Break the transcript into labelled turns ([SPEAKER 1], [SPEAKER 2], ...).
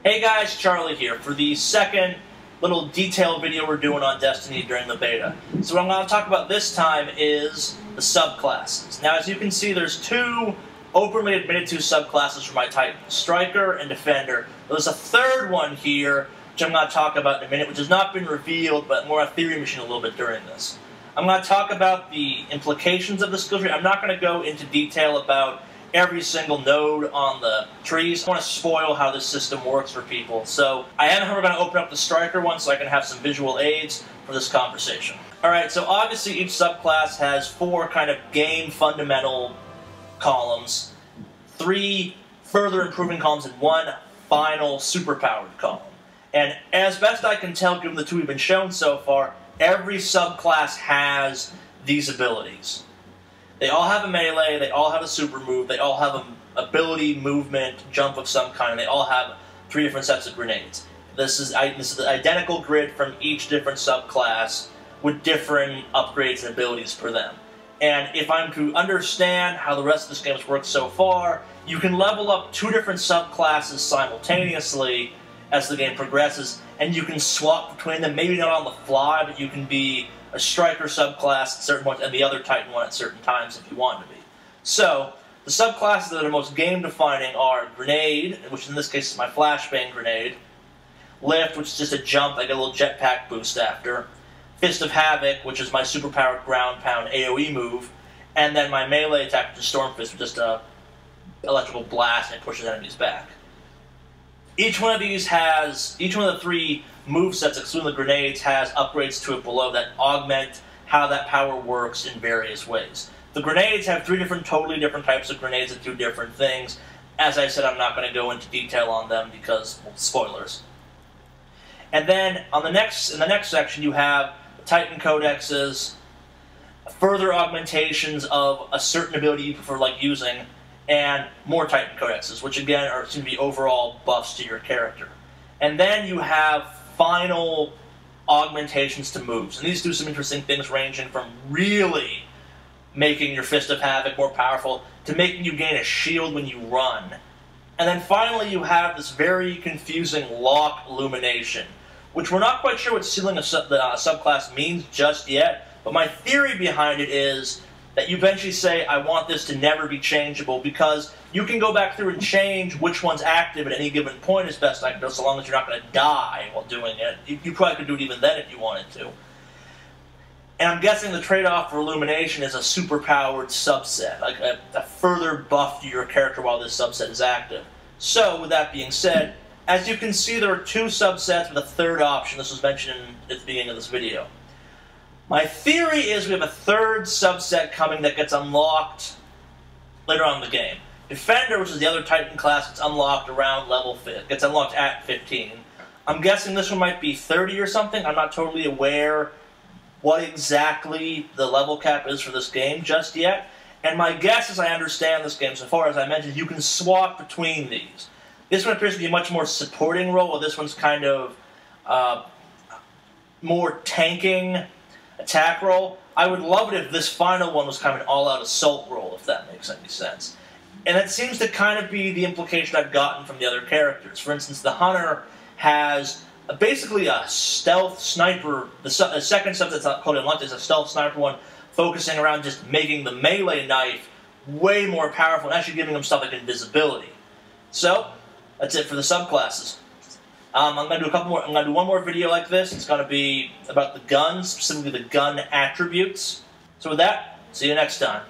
[SPEAKER 1] Hey guys, Charlie here for the second little detail video we're doing on Destiny during the beta. So what I'm going to talk about this time is the subclasses. Now as you can see, there's two openly admitted to subclasses for my Titan, Striker and Defender. There's a third one here, which I'm going to talk about in a minute, which has not been revealed, but more a theory machine a little bit during this. I'm going to talk about the implications of the skill tree. I'm not going to go into detail about every single node on the trees. I want to spoil how this system works for people. So I am, however, going to open up the Striker one so I can have some visual aids for this conversation. Alright, so obviously each subclass has four kind of game fundamental columns, three further improving columns, and one final superpowered column. And as best I can tell, given the two we've been shown so far, every subclass has these abilities. They all have a melee, they all have a super move, they all have an ability, movement, jump of some kind, and they all have three different sets of grenades. This is the identical grid from each different subclass with different upgrades and abilities for them. And if I'm to understand how the rest of this game has worked so far, you can level up two different subclasses simultaneously as the game progresses, and you can swap between them, maybe not on the fly, but you can be a Striker subclass at certain points and the other Titan one at certain times if you want to be. So, the subclasses that are most game-defining are Grenade, which in this case is my Flashbang Grenade, Lift, which is just a jump I get a little jetpack boost after, Fist of Havoc, which is my superpowered ground pound AoE move, and then my melee attack, which is Storm Fist, which is just a electrical blast and it pushes enemies back. Each one of the three movesets, excluding the grenades, has upgrades to it below that augment how that power works in various ways. The grenades have three totally different types of grenades that do different things. As I said, I'm not going to go into detail on them because, well, spoilers. And then in the next section, you have the Titan codexes, further augmentations of a certain ability you prefer like using, and more Titan codexes, which again are seem to be overall buffs to your character. And then you have final augmentations to moves, and these do some interesting things, ranging from really making your Fist of Havoc more powerful to making you gain a shield when you run. And then finally you have this very confusing lock illumination, which we're not quite sure what sealing the subclass means just yet, but my theory behind it is that you eventually say, I want this to never be changeable, because you can go back through and change which one's active at any given point as best I can do, so long as you're not going to die while doing it. You probably could do it even then if you wanted to. And I'm guessing the trade-off for illumination is a super-powered subset, like a further buff to your character while this subset is active. So, with that being said, as you can see, there are two subsets with a third option. This was mentioned at the beginning of this video. My theory is we have a third subset coming that gets unlocked later on in the game. Defender, which is the other Titan class, gets unlocked around level 5. Gets unlocked at 15. I'm guessing this one might be 30 or something. I'm not totally aware what exactly the level cap is for this game just yet. And my guess, as I understand this game so far, as I mentioned, you can swap between these. This one appears to be a much more supporting role, while this one's kind of more tanking attack roll. I would love it if this final one was kind of an all-out assault roll, if that makes any sense. And that seems to kind of be the implication I've gotten from the other characters. For instance, the Hunter has basically a stealth sniper. The second stuff that's called Unlocked is a stealth sniper one, focusing around just making the melee knife way more powerful and actually giving him stuff like invisibility. So, that's it for the subclasses. I'm going to do a couple more. I'm going to do one more video like this. It's going to be about the guns, specifically the gun attributes. So with that, see you next time.